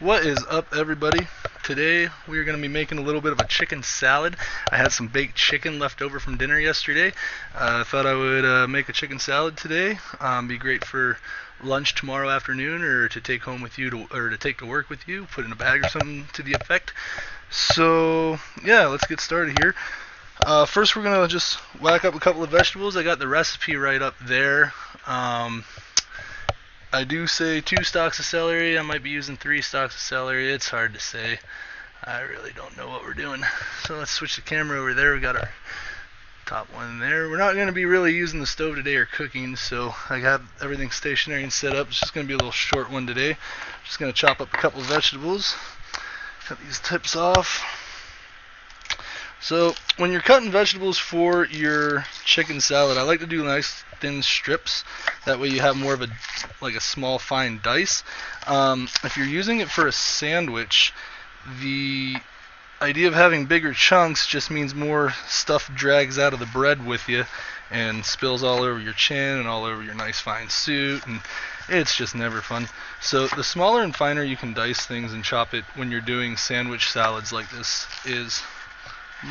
What is up, everybody? Today we are going to be making a little bit of a chicken salad. I had some baked chicken left over from dinner yesterday. I thought I would make a chicken salad today. Be great for lunch tomorrow afternoon, or to take home with you, or to take to work with you. Put in a bag or something to the effect. So yeah, let's get started here. First, we're gonna just whack up a couple of vegetables. I got the recipe right up there. I do say 2 stalks of celery. I might be using 3 stalks of celery. It's hard to say. I really don't know what we're doing. So let's switch the camera over there. We got our top one there. We're not going to be really using the stove today or cooking, so I have everything stationary and set up. It's just going to be a little short one today. Just going to chop up a couple of vegetables. Cut these tips off. So when you're cutting vegetables for your chicken salad, I like to do nice thin strips. That way you have more of a small fine dice. If you're using it for a sandwich, the idea of having bigger chunks just means more stuff drags out of the bread with you and spills all over your chin and all over your nice fine suit, and it's just never fun. So the smaller and finer you can dice things and chop it when you're doing sandwich salads like this is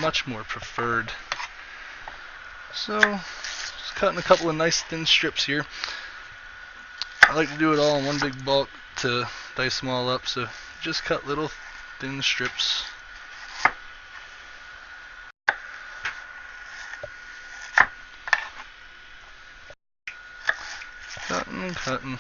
much more preferred. So just cutting a couple of nice thin strips here. I like to do it all in one big bulk to dice them all up, so just cut little thin strips. Cutting and cutting.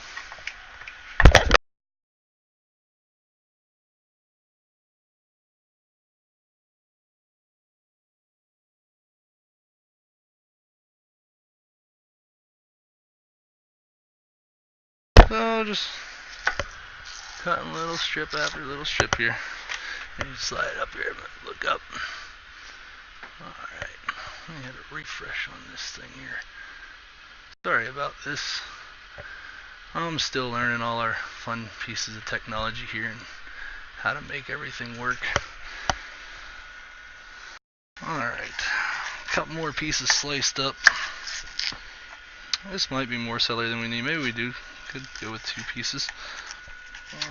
So just cutting little strip after little strip here. And you slide it up here, look up. Alright, let me hit a refresh on this thing here. Sorry about this. I'm still learning all our fun pieces of technology here and how to make everything work. Alright, a couple more pieces sliced up. This might be more celery than we need. Maybe we do. Could go with 2 pieces.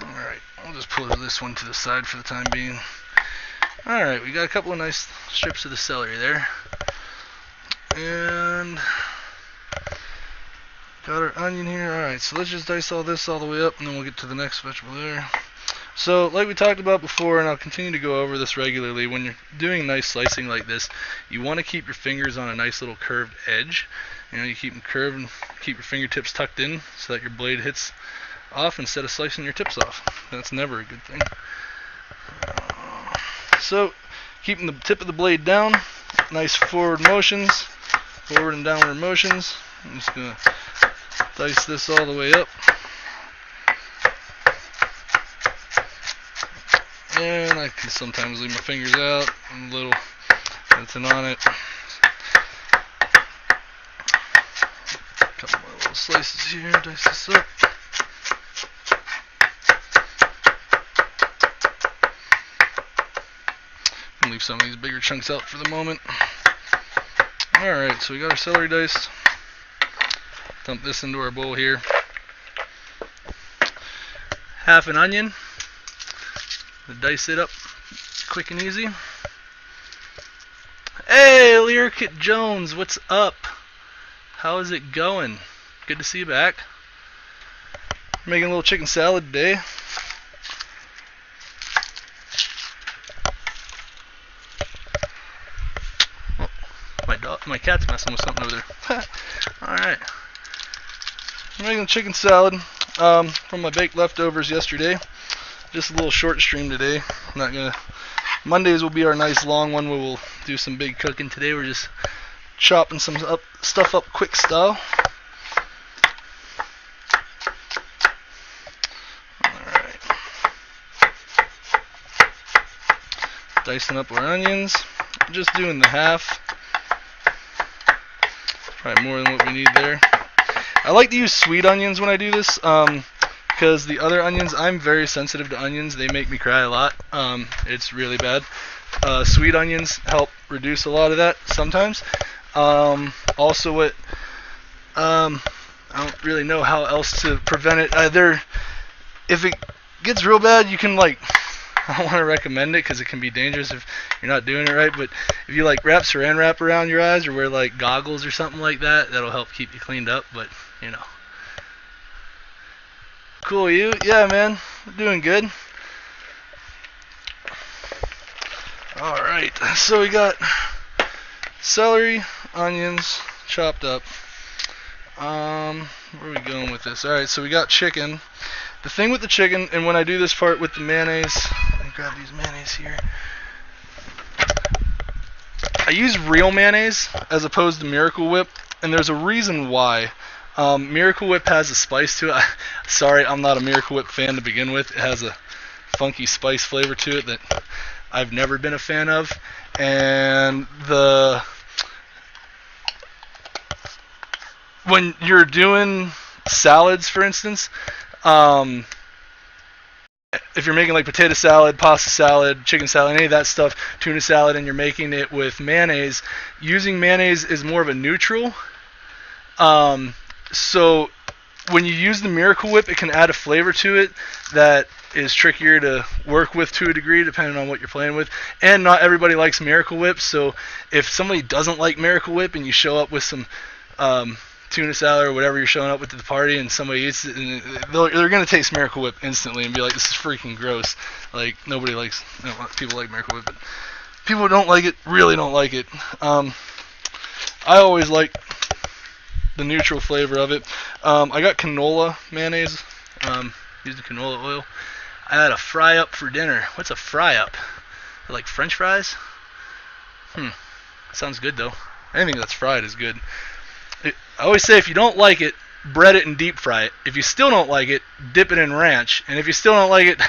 Alright, I'll just pull this one to the side for the time being. Alright, we got a couple of nice strips of the celery there. And got our onion here. Alright, so let's just dice all this all the way up, and then we'll get to the next vegetable there. So, like we talked about before, and I'll continue to go over this regularly, when you're doing nice slicing like this, you want to keep your fingers on a nice little curved edge. You know, you keep them curved and keep your fingertips tucked in so that your blade hits off instead of slicing your tips off. That's never a good thing. So, keeping the tip of the blade down, nice forward motions, forward and downward motions. I'm just going to dice this all the way up. And I can sometimes leave my fingers out and a little editing on it. Couple more little slices here, dice this up. And leave some of these bigger chunks out for the moment. Alright, so we got our celery diced. Dump this into our bowl here. Half an onion. Dice it up quick and easy. Hey, Lyric Jones, what's up? How is it going? Good to see you back. Making a little chicken salad today. Oh, my cat's messing with something over there. Alright. I'm making a chicken salad from my baked leftovers yesterday. Just a little short stream today. I'm not gonna. Mondays will be our nice long one where we'll do some big cooking. Today we're just chopping some stuff up quick style. Alright. Dicing up our onions. I'm just doing the half. Probably more than what we need there. I like to use sweet onions when I do this. Because the other onions, I'm very sensitive to onions. They make me cry a lot. It's really bad. Sweet onions help reduce a lot of that sometimes. Also, what I don't really know how else to prevent it. If it gets real bad, you can like, I don't want to recommend it because it can be dangerous if you're not doing it right, but if you like wrap saran wrap around your eyes or wear like goggles or something like that, that'll help keep you cleaned up, but you know. Cool, you? Yeah, man, doing good. Alright, so we got celery, onions, chopped up. Where are we going with this? Alright, so we got chicken. The thing with the chicken, and when I do this part with the mayonnaise, let me grab these mayonnaise here. I use real mayonnaise as opposed to Miracle Whip, and there's a reason why. Miracle Whip has a spice to it. Sorry, I'm not a Miracle Whip fan to begin with. It has a funky spice flavor to it that I've never been a fan of. And when you're doing salads, for instance, if you're making like potato salad, pasta salad, chicken salad, any of that stuff, tuna salad, and you're making it with mayonnaise, using mayonnaise is more of a neutral. So when you use the Miracle Whip, it can add a flavor to it that is trickier to work with to a degree, depending on what you're playing with. And not everybody likes Miracle Whip, so if somebody doesn't like Miracle Whip and you show up with some tuna salad or whatever you're showing up with to the party and somebody eats it, and they're going to taste Miracle Whip instantly and be like, this is freaking gross. Like, nobody likes, people like Miracle Whip, but people who don't like it really don't like it. I always like the neutral flavor of it. I got canola mayonnaise, using canola oil. I had a fry up for dinner. What's a fry up? Like French fries? Sounds good though. Anything that's fried is good. I always say if you don't like it, bread it and deep fry it. If you still don't like it, dip it in ranch. And if you still don't like it,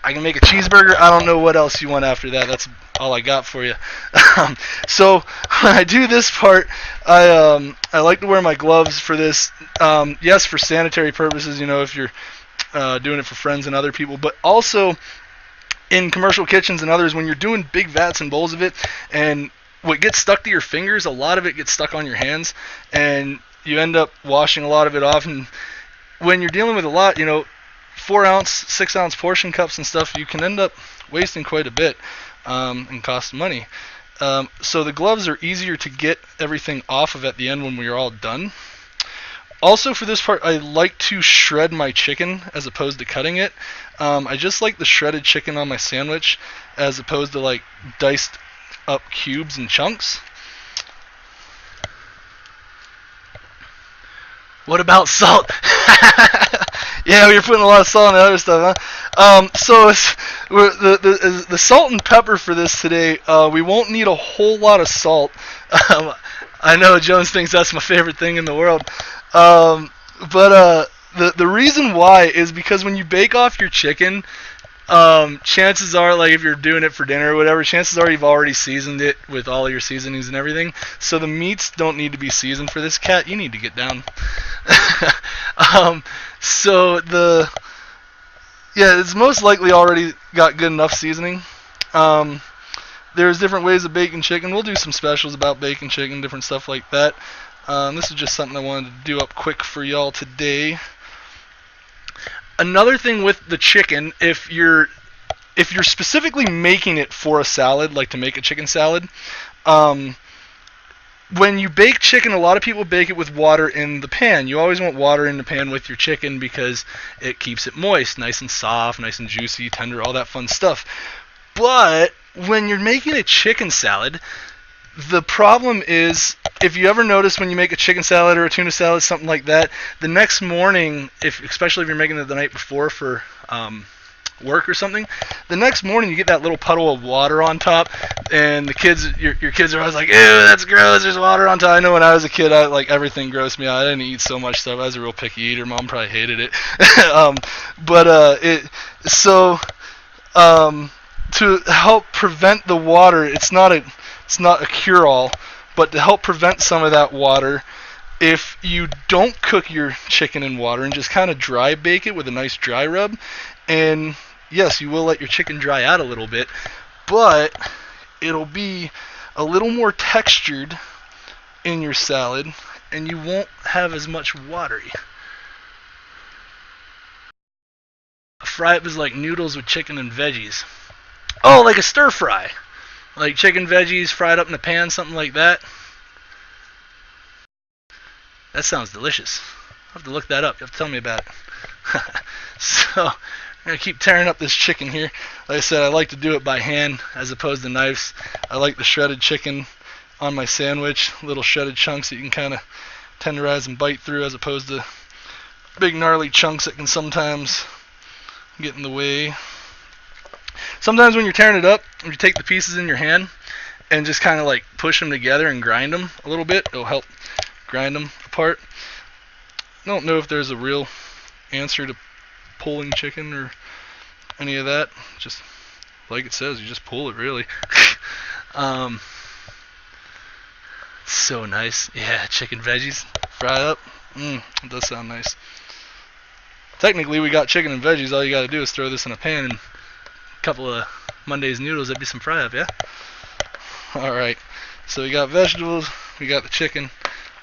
I can make a cheeseburger. I don't know what else you want after that. That's all I got for you. So when I do this part, I like to wear my gloves for this. Yes, for sanitary purposes, if you're doing it for friends and other people, but also in commercial kitchens and others, when you're doing big vats and bowls of it, and what gets stuck to your fingers, a lot of it gets stuck on your hands, and you end up washing a lot of it off. And when you're dealing with a lot, 4-ounce, 6-ounce portion cups and stuff, you can end up wasting quite a bit and cost money. So the gloves are easier to get everything off of at the end when we're all done. Also, for this part, I like to shred my chicken as opposed to cutting it. I just like the shredded chicken on my sandwich as opposed to like diced up cubes and chunks. What about salt? Yeah, we were putting a lot of salt on the other stuff, huh? So the salt and pepper for this today, we won't need a whole lot of salt. I know Jones thinks that's my favorite thing in the world. But the reason why is because when you bake off your chicken, chances are, like if you're doing it for dinner or whatever, chances are you've already seasoned it with all of your seasonings and everything. So the meats don't need to be seasoned for this. Cat, you need to get down. It's most likely already got good enough seasoning. There's different ways of baking chicken. We'll do some specials about baking chicken, different stuff like that. This is just something I wanted to do up quick for y'all today. Another thing with the chicken, if you're specifically making it for a salad, like to make a chicken salad, when you bake chicken, a lot of people bake it with water in the pan. You always want water in the pan with your chicken because it keeps it moist, nice and soft, nice and juicy, tender, all that fun stuff. But when you're making a chicken salad, the problem is, if you ever notice when you make a chicken salad or a tuna salad, something like that, the next morning, especially if you're making it the night before for work or something, the next morning you get that little puddle of water on top, and your kids are always like, ew, that's gross, there's water on top. I know when I was a kid, everything grossed me out. I didn't eat so much stuff. I was a real picky eater. Mom probably hated it. To help prevent the water, it's not a cure-all, but to help prevent some of that water, if you don't cook your chicken in water and just kind of dry bake it with a nice dry rub, and yes, you will let your chicken dry out a little bit, but it'll be a little more textured in your salad, and you won't have as much watery. fry up as like noodles with chicken and veggies. Oh, like a stir fry. Like chicken, veggies, fried up in a pan, something like that. That sounds delicious. I'll have to look that up. You have to tell me about it. So, I'm going to keep tearing up this chicken here. Like I said, I like to do it by hand as opposed to knives. I like the shredded chicken on my sandwich. Little shredded chunks that you can kind of tenderize and bite through as opposed to big gnarly chunks that can sometimes get in the way. Sometimes when you're tearing it up, if you take the pieces in your hand and just kind of like push them together and grind them a little bit, it'll help grind them apart. I don't know if there's a real answer to pulling chicken or any of that. Just like it says, you just pull it really. So nice. Yeah, chicken veggies fried up. It does sound nice. Technically, we got chicken and veggies. All you got to do is throw this in a pan and a couple of Monday's noodles. That'd be some fry up, yeah? Alright, so we got vegetables, we got the chicken,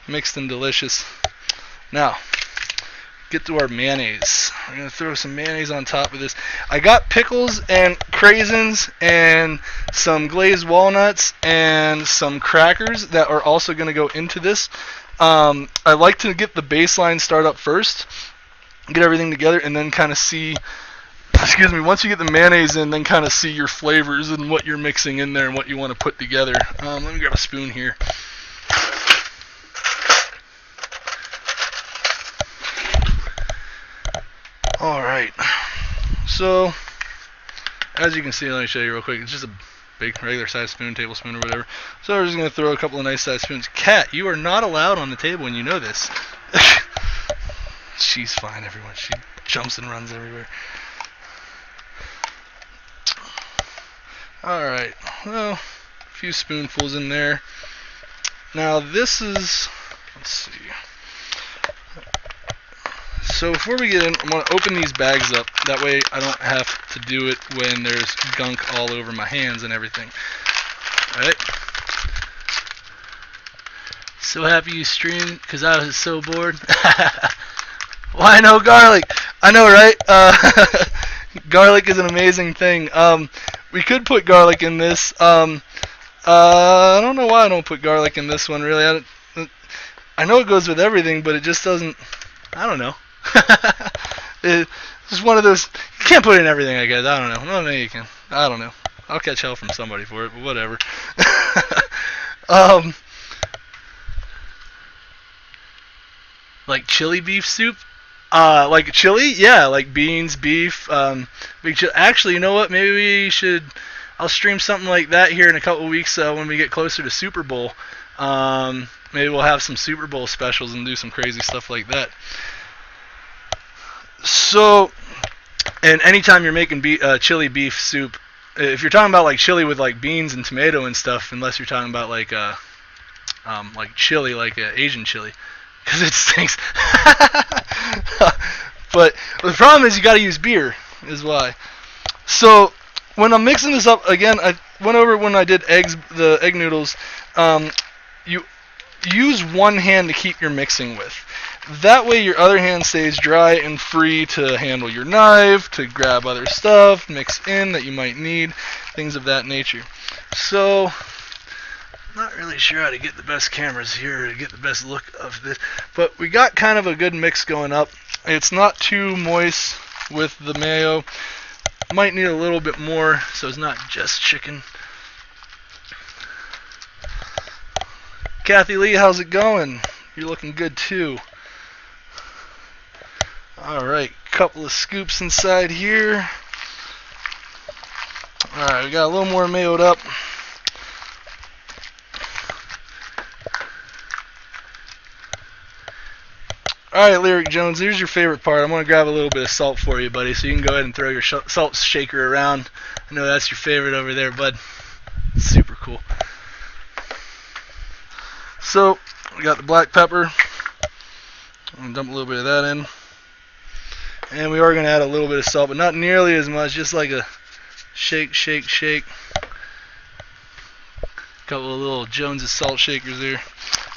mixed and delicious. Now, get to our mayonnaise. We're going to throw some mayonnaise on top of this. I got pickles and craisins and some glazed walnuts and some crackers that are also going to go into this. I like to get the baseline start up first, get everything together, and then kind of see, once you get the mayonnaise in, then kind of see your flavors and what you're mixing in there and what you want to put together. Let me grab a spoon here. Alright, so as you can see, let me show you real quick. It's just a big regular size spoon, tablespoon or whatever. So we're just going to throw a couple of nice size spoons. Cat, you are not allowed on the table and you know this. She's fine, everyone. She jumps and runs everywhere. Alright, well, a few spoonfuls in there. Now this is, let's see. So before we get in, I'm going to open these bags up. That way I don't have to do it when there's gunk all over my hands and everything. Alright. So happy you streamed because I was so bored. Why no garlic? I know, right? Garlic is an amazing thing. We could put garlic in this. I don't know why I don't put garlic in this one, really. I know it goes with everything, but it just doesn't. I don't know. It's just one of those. You can't put it in everything, I guess. I don't know. Well, maybe you can. I don't know. I'll catch hell from somebody for it, but whatever. Like chili beef soup? Like chili? Yeah, like beans, beef, big chili. Actually, you know what? Maybe we should. I'll stream something like that here in a couple of weeks when we get closer to Super Bowl. Maybe we'll have some Super Bowl specials and do some crazy stuff like that. So, and anytime you're making chili beef soup, if you're talking about like chili with like beans and tomato and stuff, unless you're talking about like chili, like Asian chili, because it stinks. But the problem is you got to use beer, is why. So when I'm mixing this up again, I went over when I did the egg noodles. You use one hand to keep your mixing with. That way your other hand stays dry and free to handle your knife, to grab other stuff, mix in that you might need, things of that nature. So, I'm not really sure how to get the best cameras here to get the best look of this, but we got kind of a good mix going up. It's not too moist with the mayo. Might need a little bit more, so it's not just chicken. Kathy Lee, how's it going? You're looking good too. Alright, couple of scoops inside here. Alright, we got a little more mayoed up. Alright, Lyric Jones, here's your favorite part. I'm going to grab a little bit of salt for you, buddy, so you can go ahead and throw your salt shaker around. I know that's your favorite over there, bud. Super cool. So, we got the black pepper. I'm going to dump a little bit of that in. And we are going to add a little bit of salt, but not nearly as much, just like a shake, shake, shake. A couple of little Jones's salt shakers there.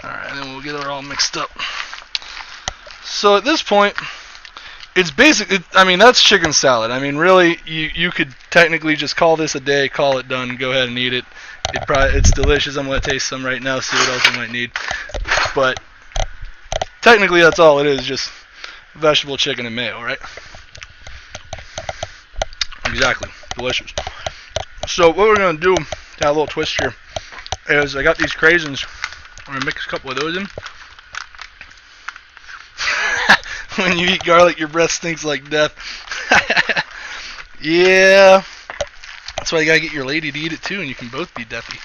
Alright, and then we'll get it all mixed up. So at this point, It's basic. I mean, that's chicken salad. I mean, really, you could technically just call this a day, call it done, go ahead and eat it. It's delicious. I'm gonna taste some right now, see what else I might need. But technically, that's all it is, just vegetable chicken and mayo, right? Exactly, delicious. So what we're gonna do, to have a little twist here, is I got these craisins. I'm gonna mix a couple of those in. When you eat garlic, your breath stinks like death. Yeah. That's why you gotta get your lady to eat it too, and you can both be deathy.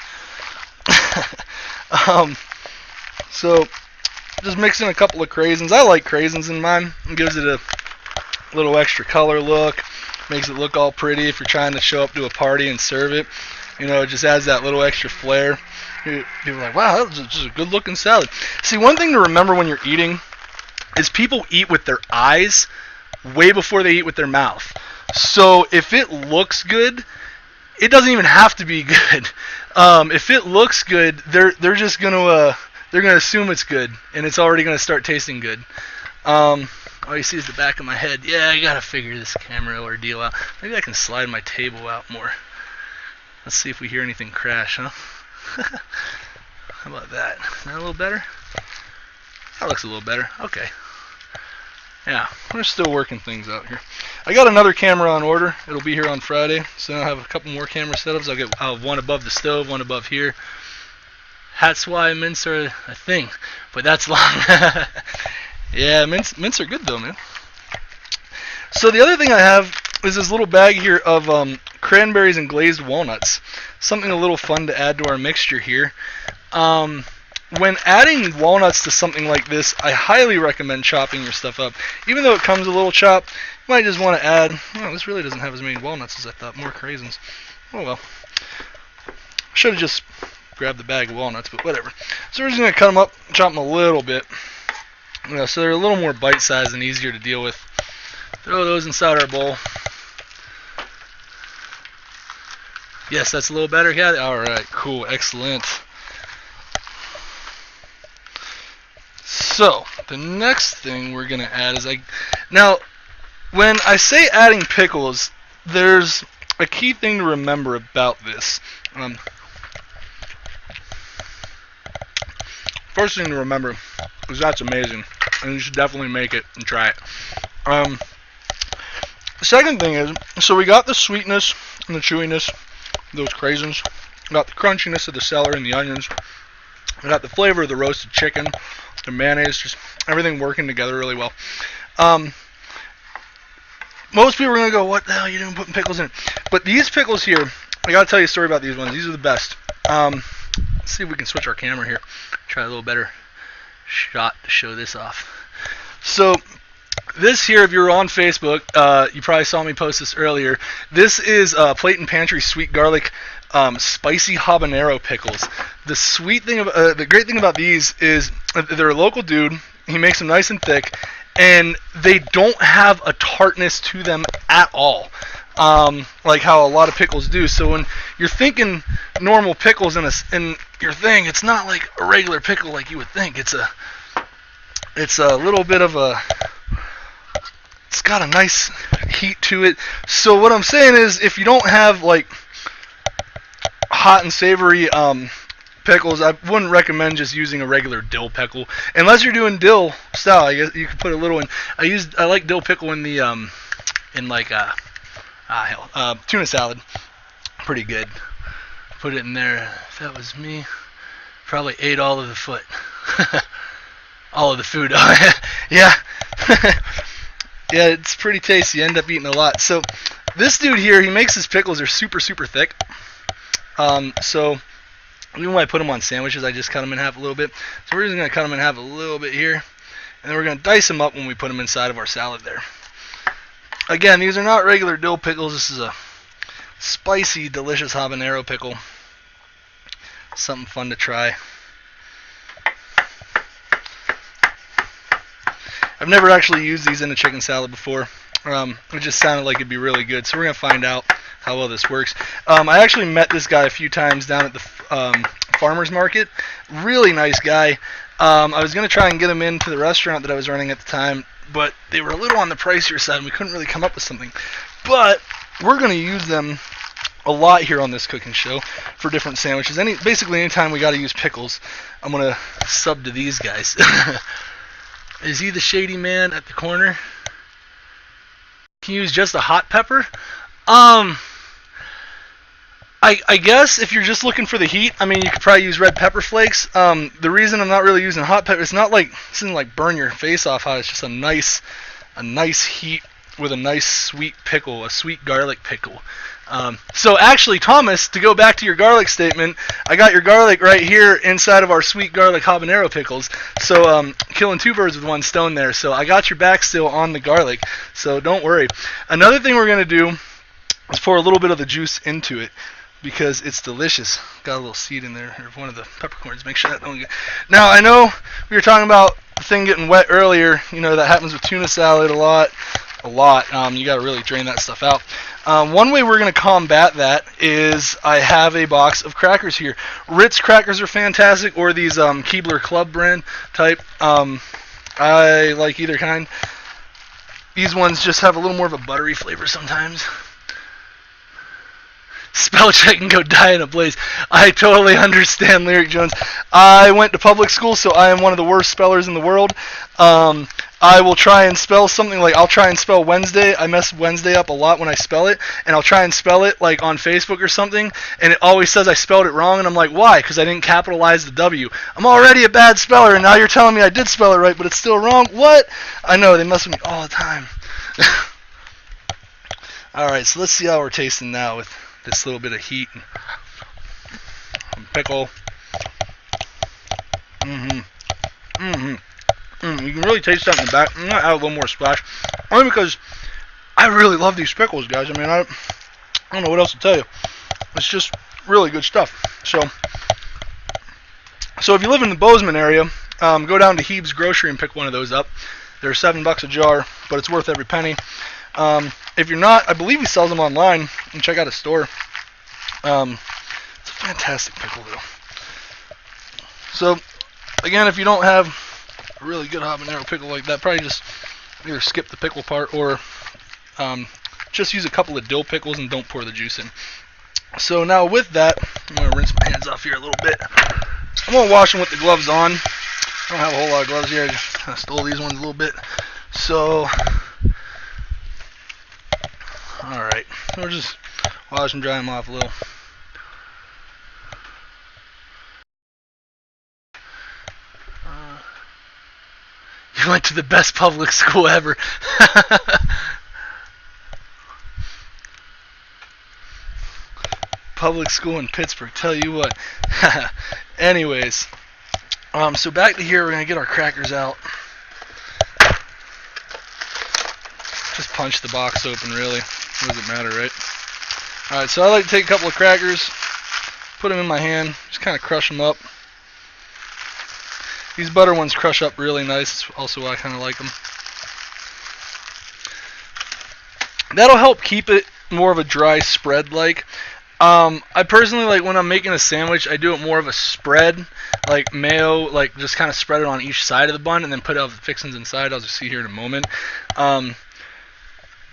So, just mix in a couple of craisins. I like craisins in mine. It gives it a little extra color look. Makes it look all pretty if you're trying to show up to a party and serve it. You know, it just adds that little extra flair. People are like, wow, that was just a good looking salad. See, one thing to remember when you're eating is people eat with their eyes way before they eat with their mouth. So if it looks good, it doesn't even have to be good. If it looks good, they're just gonna assume it's good, and it's already gonna start tasting good. All you see is the back of my head. Yeah, I gotta figure this camera ordeal out. Maybe I can slide my table out more. Let's see if we hear anything crash, huh? How about that? Is that a little better? That looks a little better. Okay. Yeah, we're still working things out here. I got another camera on order. It'll be here on Friday. So I'll have a couple more camera setups. I'll have one above the stove, one above here. That's why mints are a thing. But that's long. Yeah, mints are good though, man. So the other thing I have is this little bag here of cranberries and glazed walnuts. Something a little fun to add to our mixture here. When adding walnuts to something like this, I highly recommend chopping your stuff up. Even though it comes a little chopped, you might just want to add, oh, this really doesn't have as many walnuts as I thought, more craisins. Oh well. Should have just grabbed the bag of walnuts, but whatever. So we're just going to cut them up, chop them a little bit. You know, so they're a little more bite-sized and easier to deal with. Throw those inside our bowl. Yes, that's a little better, Kat? Alright, cool, excellent. So, the next thing we're going to add is, now, when I say adding pickles, there's a key thing to remember about this. First thing to remember is that's amazing, and you should definitely make it and try it. The second thing is, so we got the sweetness and the chewiness, those craisins, we got the crunchiness of the celery and the onions, we got the flavor of the roasted chicken, the mayonnaise, just everything working together really well. Most people are going to go, what the hell are you doing putting pickles in it? But these pickles here, I got to tell you a story about these ones. These are the best. Let's see if we can switch our camera here. Try a little better shot to show this off. So this here, if you're on Facebook, you probably saw me post this earlier. This is Plate and Pantry Sweet Garlic Spicy Habanero Pickles. The great thing about these is they're a local dude. He makes them nice and thick, and they don't have a tartness to them at all, like how a lot of pickles do. So when you're thinking normal pickles in your thing, it's not like a regular pickle like you would think. It's a little bit of a, it's got a nice heat to it. So what I'm saying is, if you don't have like hot and savory pickles, I wouldn't recommend just using a regular dill pickle unless you're doing dill style. I guess you could put a little in. I like dill pickle in the tuna salad. Pretty good. Put it in there. If that was me, probably ate all of the foot. All of the food. Yeah. Yeah, it's pretty tasty. You end up eating a lot. So this dude here, he makes his pickles. They're super, super thick. So even when I put them on sandwiches, I just cut them in half a little bit. So we're just going to cut them in half a little bit here. And then we're going to dice them up when we put them inside of our salad there. Again, these are not regular dill pickles. This is a spicy, delicious habanero pickle. Something fun to try. I've never actually used these in a chicken salad before. It just sounded like it'd be really good. So we're going to find out how well this works. I actually met this guy a few times down at the farmer's market. Really nice guy. I was going to try and get him into the restaurant that I was running at the time, but they were a little on the pricier side, and we couldn't really come up with something. But we're going to use them a lot here on this cooking show for different sandwiches. Basically, anytime we got to use pickles, I'm going to sub to these guys. Is he the shady man at the corner? Can you use just a hot pepper? I guess if you're just looking for the heat, I mean, you could probably use red pepper flakes. The reason I'm not really using hot pepper, it doesn't like burn your face off hot. It's just a nice heat with a nice sweet pickle, a sweet garlic pickle. So actually, Thomas, to go back to your garlic statement, I got your garlic right here inside of our sweet garlic habanero pickles. So killing two birds with one stone there. So I got your back still on the garlic. So don't worry. Another thing we're going to do is pour a little bit of the juice into it, because it's delicious. Got a little seed in there, or one of the peppercorns. Make sure that don't get... Now, I know we were talking about the thing getting wet earlier. You know, that happens with tuna salad a lot. You got to really drain that stuff out. One way we're going to combat that is I have a box of crackers here. Ritz crackers are fantastic, or these Keebler Club brand type. I like either kind. These ones just have a little more of a buttery flavor sometimes. Spell check and go die in a blaze. I totally understand, Lyric Jones. I went to public school, so I am one of the worst spellers in the world. I will try and spell something like, I'll try and spell Wednesday. I mess Wednesday up a lot when I spell it, and I'll try and spell it like on Facebook or something, and it always says I spelled it wrong, and I'm like, why? Because I didn't capitalize the W. I'm already a bad speller, and now you're telling me I did spell it right, but it's still wrong? What? I know, they mess with me all the time. Alright, so let's see how we're tasting now with this little bit of heat and pickle. You can really taste that in the back. I'm gonna add a little more splash, only because I really love these pickles, guys. I mean, I don't know what else to tell you. It's just really good stuff. So if you live in the Bozeman area, go down to Heeb's Grocery and pick one of those up. They're $7 a jar, but it's worth every penny. If you're not, I believe he sells them online. You can check out his store. It's a fantastic pickle, though. So, again, if you don't have a really good habanero pickle like that, probably just either skip the pickle part or just use a couple of dill pickles and don't pour the juice in. So now with that, I'm going to rinse my hands off here a little bit. I'm going to wash them with the gloves on. I don't have a whole lot of gloves here. I just kind of stole these ones a little bit. So, alright. We'll just wash and dry them off a little. You went to the best public school ever. Public school in Pittsburgh, tell you what. Anyways, so back to here, we're going to get our crackers out. Just punch the box open, really. What does it matter, right? Alright, so I like to take a couple of crackers, put them in my hand, just kind of crush them up. These butter ones crush up really nice. That's also why I kind of like them. That'll help keep it more of a dry spread like. I personally like when I'm making a sandwich, I do it more of a spread, like mayo, like just kind of spread it on each side of the bun and then put out the fixings inside. I'll just see here in a moment.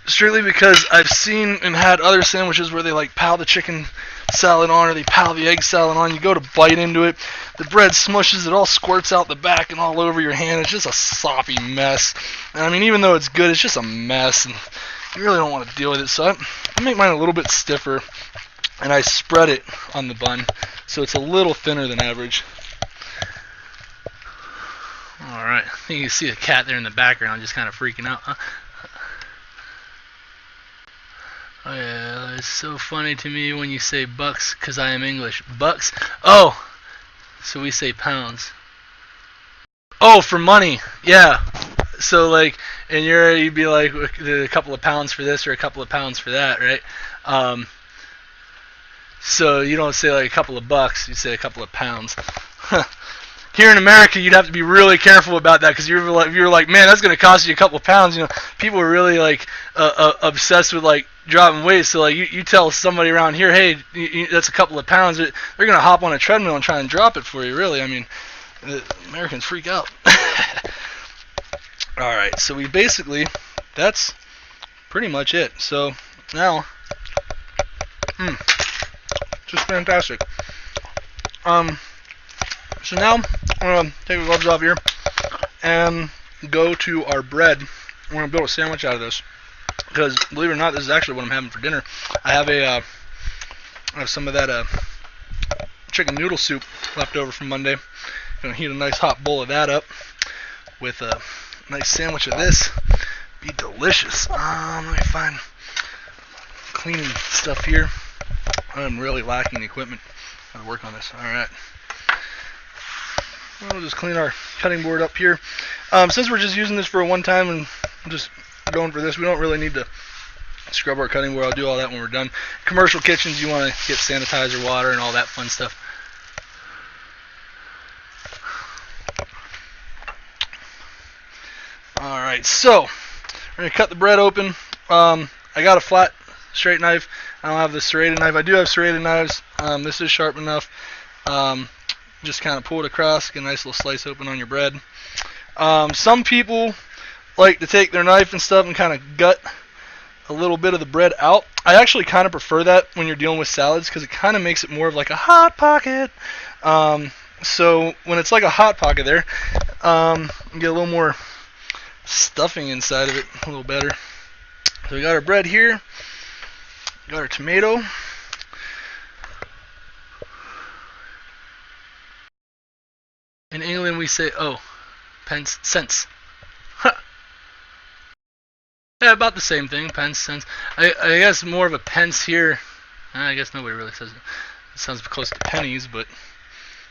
Strictly because I've seen and had other sandwiches where they like pile the chicken salad on or they pile the egg salad on. You go to bite into it, the bread smushes, it all squirts out the back and all over your hand. It's just a soppy mess. And I mean, even though it's good, it's just a mess and you really don't want to deal with it. So I make mine a little bit stiffer and I spread it on the bun so it's a little thinner than average. Alright, I think you can see the cat there in the background just kind of freaking out, huh? Oh yeah, it's so funny to me when you say bucks, because I am English. Bucks? Oh! So we say pounds. Oh, for money! Yeah. So like, and you'd be like, a couple of pounds for this or a couple of pounds for that, right? So you don't say like a couple of bucks, you say a couple of pounds. here in America, you'd have to be really careful about that because you're like, man, that's gonna cost you a couple of pounds. You know, people are really like obsessed with like dropping weight. So like you tell somebody around here, hey, that's a couple of pounds. They're gonna hop on a treadmill and try and drop it for you. Really, I mean, Americans freak out. All right, so that's pretty much it. So now, just fantastic. So now I'm gonna take the gloves off here and go to our bread. We're gonna build a sandwich out of this because, believe it or not, this is actually what I'm having for dinner. I have some of that chicken noodle soup left over from Monday. Gonna heat a nice hot bowl of that up with a nice sandwich of this. Be delicious. Let me find cleaning stuff here. I'm really lacking equipment. Gotta work on this. All right. We'll just clean our cutting board up here. Since we're just using this for a one time and just going for this, we don't really need to scrub our cutting board. I'll do all that when we're done. Commercial kitchens, you want to get sanitizer water and all that fun stuff. Alright, so we're going to cut the bread open. I got a flat, straight knife. I don't have the serrated knife. I do have serrated knives. This is sharp enough. Just kind of pull it across, get a nice little slice open on your bread. Some people like to take their knife and stuff and kind of gut a little bit of the bread out. I actually kind of prefer that when you're dealing with salads because it kind of makes it more of like a hot pocket. So when it's like a hot pocket there, you get a little more stuffing inside of it, a little better. So we got our bread here, got our tomato. In England, we say, pence, cents. Huh. Yeah, about the same thing, pence, cents. I guess more of a pence here. I guess nobody really says it. It sounds close to pennies, but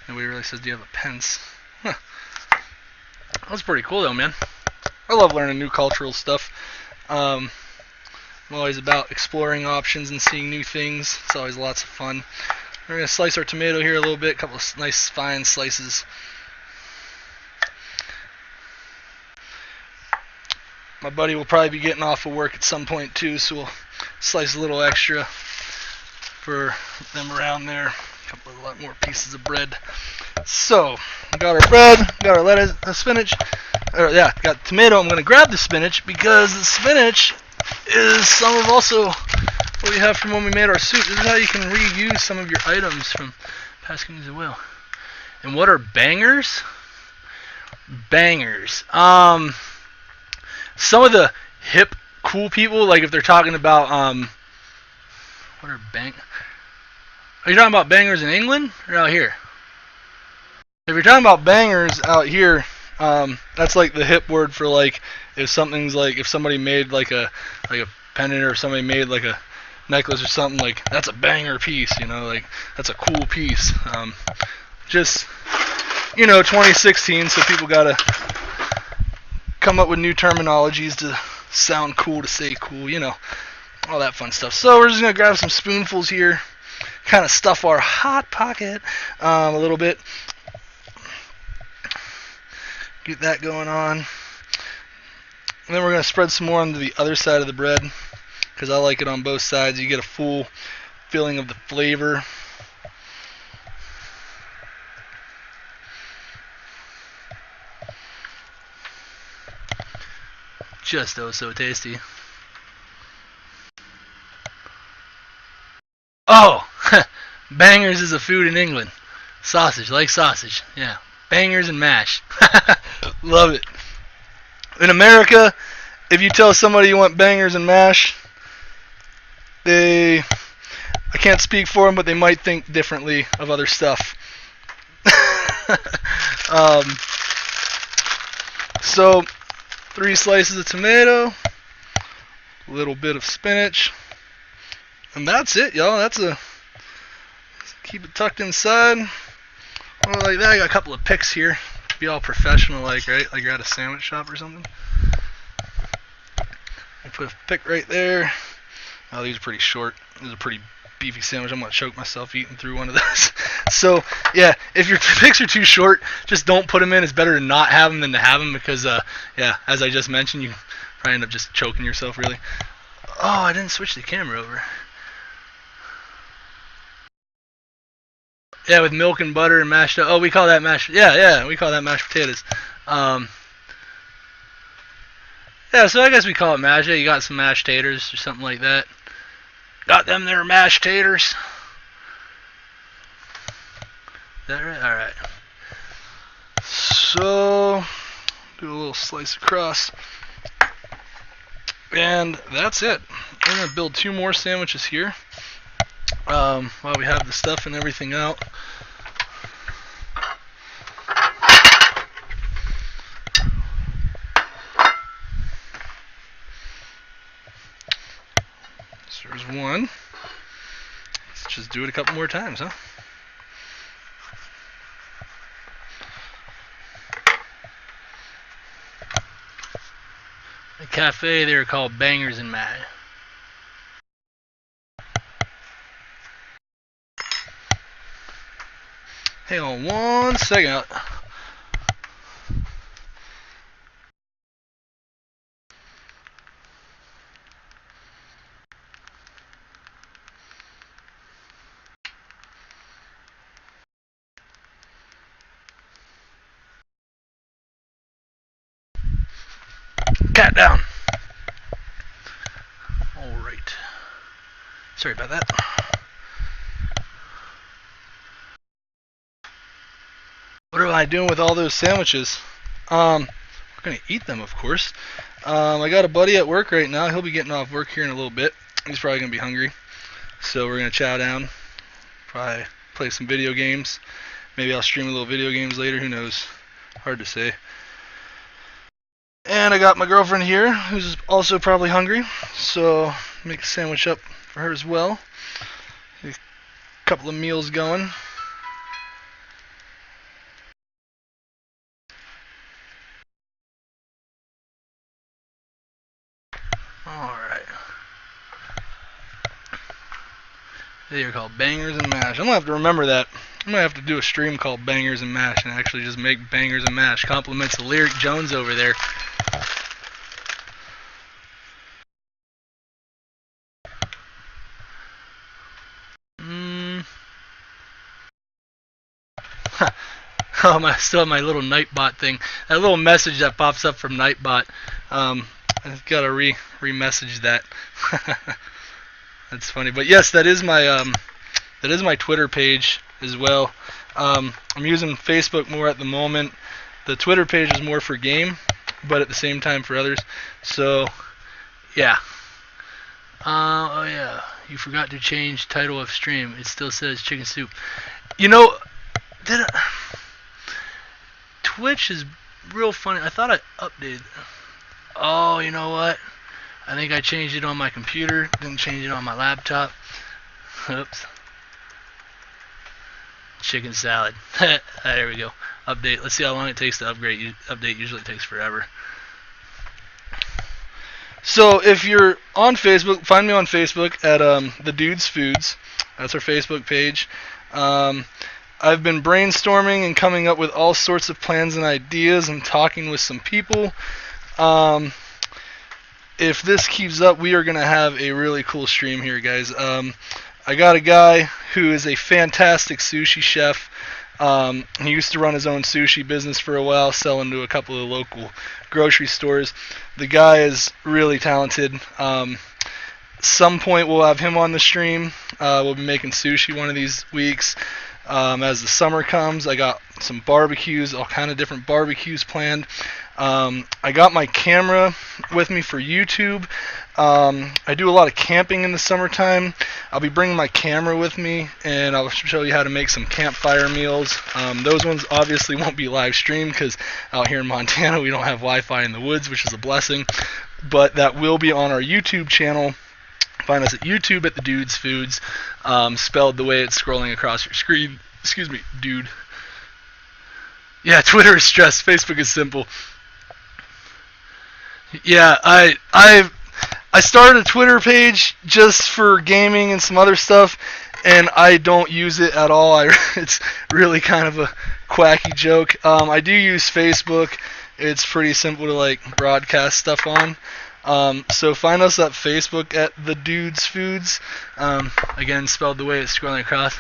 nobody really says, do you have a pence? Huh. That's pretty cool, though, man. I love learning new cultural stuff. I'm always about exploring options and seeing new things. It's always lots of fun. We're going to slice our tomato here a little bit, a couple of nice fine slices. My buddy will probably be getting off of work at some point too, so we'll slice a little extra for them around there. A lot more pieces of bread. So, we got our bread, got our lettuce, spinach. Got tomato. I'm going to grab the spinach because the spinach is some of also what we have from when we made our soup. This is how you can reuse some of your items from past use as well. And what are bangers? Bangers. Some of the hip, cool people, like if they're talking about, what are Are you talking about bangers in England or out here? If you're talking about bangers out here, that's like the hip word for like if something's like if somebody made like a pendant or somebody made like a necklace or something, like that's a banger piece, you know, like that's a cool piece. Just 2016, so people gotta come up with new terminologies to sound cool, to say cool, all that fun stuff. So we're just gonna grab some spoonfuls here, kind of stuff our hot pocket a little bit. Get that going on. And then we're going to spread some more onto the other side of the bread because I like it on both sides. You get a full feeling of the flavor. Just so tasty. Oh! Bangers is a food in England. Sausage, like sausage. Yeah. Bangers and mash. Love it. In America, if you tell somebody you want bangers and mash, I can't speak for them, but they might think differently of other stuff. So, 3 slices of tomato, a little bit of spinach, and that's it, y'all. Keep it tucked inside. Like that. I got a couple of picks here. Be all professional, like, right? Like you're at a sandwich shop or something. I put a pick right there. Oh, these are pretty short. These are pretty beefy sandwich. I'm gonna choke myself eating through one of those. So yeah, if your picks are too short, just don't put them in. It's better to not have them than to have them because yeah, as I just mentioned, you probably end up just choking yourself really. Oh, I didn't switch the camera over. Yeah, with milk and butter and mashed. Oh, we call that mashed. Yeah, we call that mashed potatoes. Yeah, so I guess we call it mashed. You got some mashed taters or something like that. Got them there mashed taters. Is that right? Alright. So, do a little slice across. And that's it. We're going to build 2 more sandwiches here. While we have the stuff and everything out. So there's one. Let's just do it a couple more times, huh? The cafe, they were called Bangers and Mash. Hang on 1 second. Cat down. Alright. Sorry about that. What am I doing with all those sandwiches? We're going to eat them, of course. I got a buddy at work right now. He'll be getting off work here in a little bit. He's probably going to be hungry. So we're going to chow down. Probably play some video games. Maybe I'll stream a little video games later. Who knows? Hard to say. And I got my girlfriend here, who's also probably hungry. So make a sandwich up for her as well. A couple of meals going. Alright. They're called Bangers and Mash. I'm going to have to remember that. I'm going to have to do a stream called Bangers and Mash and actually just make Bangers and Mash. Compliments to Lyric Jones over there. Oh, I still have my little Nightbot thing. That little message that pops up from Nightbot. I've got to re-message that. That's funny. But yes, that is my Twitter page as well. I'm using Facebook more at the moment. The Twitter page is more for game, but at the same time for others. So, yeah. Oh yeah, you forgot to change title of stream. It still says chicken soup. You know, Twitch is real funny. I thought I updated. Oh, you know what? I think I changed it on my computer. Didn't change it on my laptop. Oops. Chicken salad. There we go. Update. Let's see how long it takes to upgrade. Update usually takes forever. So if you're on Facebook, find me on Facebook at the Doods Foods. That's our Facebook page. I've been brainstorming and coming up with all sorts of plans and ideas and talking with some people. If this keeps up, we are going to have a really cool stream here, guys. I got a guy who is a fantastic sushi chef. He used to run his own sushi business for a while, selling to a couple of local grocery stores. The guy is really talented. Some point we'll have him on the stream. We'll be making sushi one of these weeks. As the summer comes, I got some barbecues, all kind of different barbecues planned. I got my camera with me for YouTube. I do a lot of camping in the summertime. I'll be bringing my camera with me, and I'll show you how to make some campfire meals. Those ones obviously won't be live streamed because out here in Montana we don't have Wi-Fi in the woods, which is a blessing. But that will be on our YouTube channel. Find us at YouTube at the Doods Foods, spelled the way it's scrolling across your screen. Excuse me, dude. Yeah, Twitter is stressed. Facebook is simple. Yeah, I I started a Twitter page just for gaming and some other stuff, and I don't use it at all. It's really kind of a quacky joke. I do use Facebook. It's pretty simple to like broadcast stuff on. So find us at Facebook at the Doods Foods. Again, spelled the way it's scrolling across.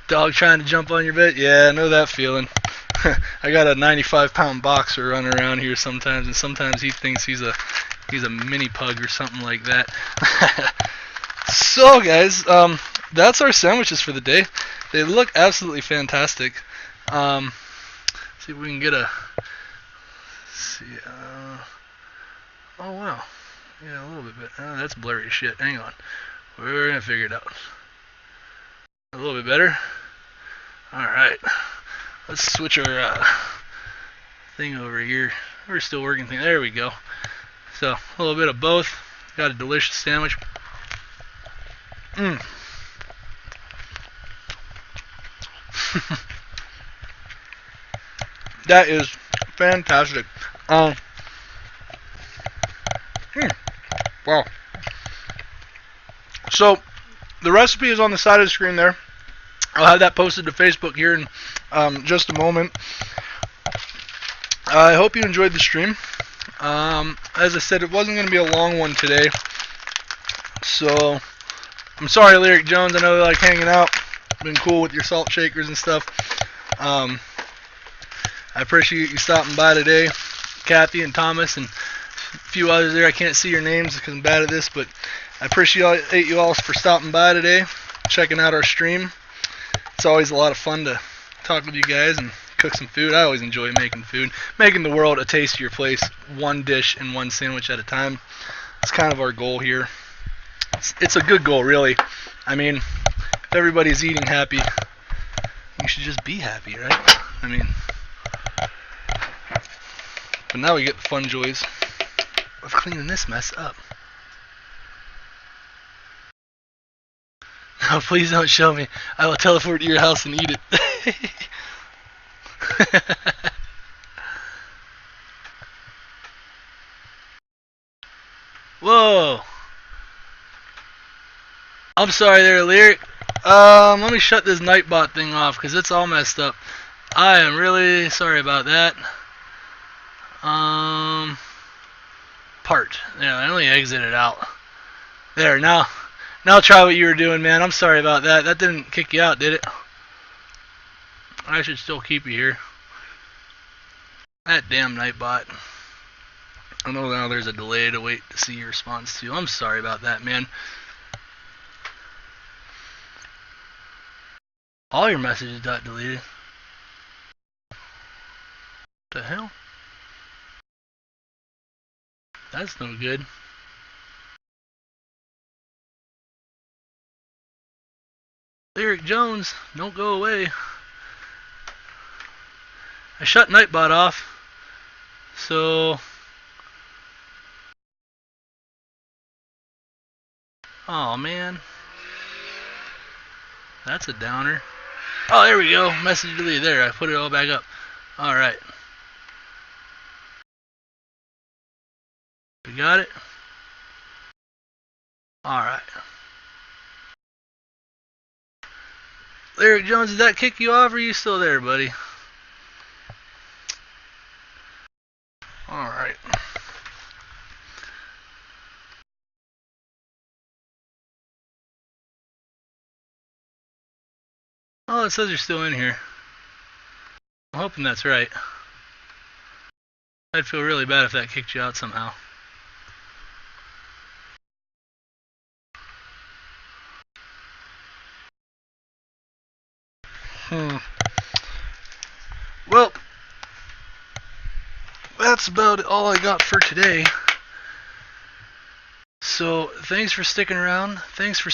Dog trying to jump on your bed? Yeah, I know that feeling. I got a 95-pound boxer running around here sometimes, and sometimes he thinks he's a mini pug or something like that. So, guys, that's our sandwiches for the day. They look absolutely fantastic. See if we can get a. See. Oh wow. Yeah, a little bit. That's blurry as shit. Hang on. We're gonna figure it out. A little bit better. All right. Let's switch our thing over here. We're still working thing. There we go. So a little bit of both. Got a delicious sandwich. That is fantastic. Wow. So the recipe is on the side of the screen there. I'll have that posted to Facebook here in just a moment. I hope you enjoyed the stream. As I said, it wasn't going to be a long one today. So I'm sorry, Lyric Jones. I know you like hanging out. Been cool with your salt shakers and stuff. I appreciate you stopping by today, Kathy and Thomas and a few others there. I can't see your names because I'm bad at this, but I appreciate you all for stopping by today, checking out our stream. It's always a lot of fun to talk with you guys and cook some food. I always enjoy making food, making the world a tastier place, one dish and one sandwich at a time. It's kind of our goal here. It's a good goal, really. I mean, if everybody's eating happy, you should just be happy, right? I mean, but now we get the fun joys of cleaning this mess up. No, please don't show me. I will teleport to your house and eat it. Whoa. I'm sorry there, Lyric. Let me shut this Nightbot thing off because it's all messed up. I am really sorry about that. Part. Yeah, I only exited out. There, now try what you were doing, man. I'm sorry about that. That didn't kick you out, did it? I should still keep you here. That damn Nightbot. I know now there's a delay to wait to see your response to. I'm sorry about that, man. All your messages got deleted. What the hell? That's no good. Lyric Jones, don't go away. I shut Nightbot off. So... oh man. That's a downer. Oh, there we go. Message deleted. There, I put it all back up. Alright. We got it? Alright. Lyric Jones, did that kick you off or are you still there, buddy? Alright. Oh, it says you're still in here. I'm hoping that's right. I'd feel really bad if that kicked you out somehow. Well, that's about all I got for today. So, thanks for sticking around. Thanks for